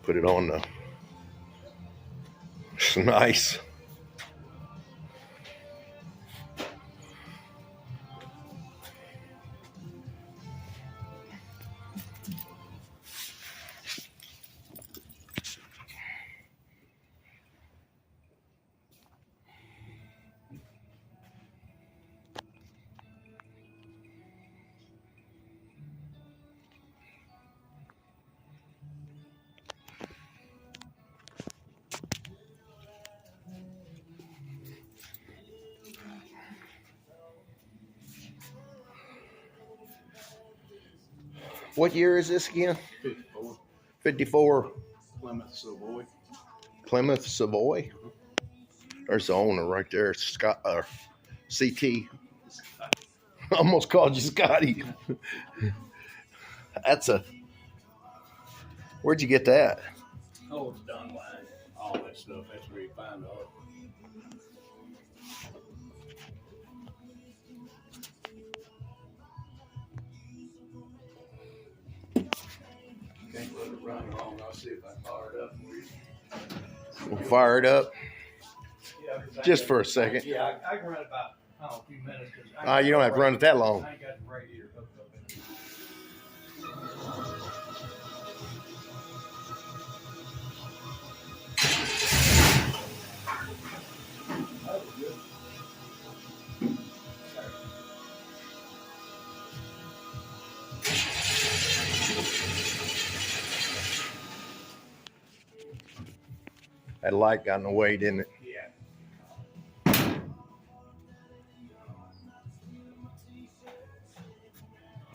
Put it on the. It's nice. What year is this again? 54. 54. Plymouth Savoy. Plymouth Savoy. There's the owner right there, Scott. CT. Almost called you Scotty. That's a. Where'd you get that? Oh, it's done by all that stuff. That's where you find art. Can't let it run long. I'll see if I fire it up for you. We'll fire it up Yeah, just for a second. Yeah, I can run about a few minutes. You don't have to run it that long. I ain't got the radiator hooked up in it. That was good. That light got in the way, didn't it? Yeah.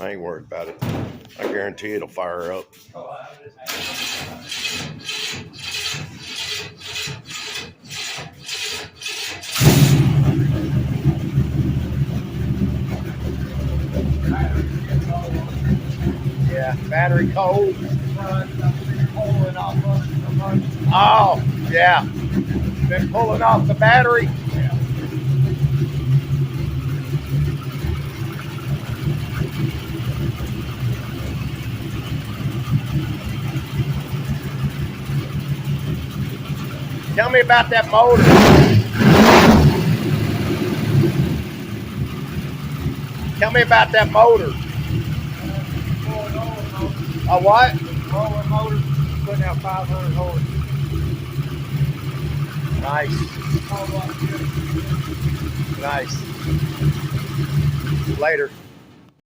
I ain't worried about it. I guarantee it'll fire up. Oh, I just Yeah, battery cold. Oh, yeah. Been pulling off the battery. Tell me about that motor. Tell me about that motor. A what? Roller motor, putting out 500 horse. Nice. Nice. Later.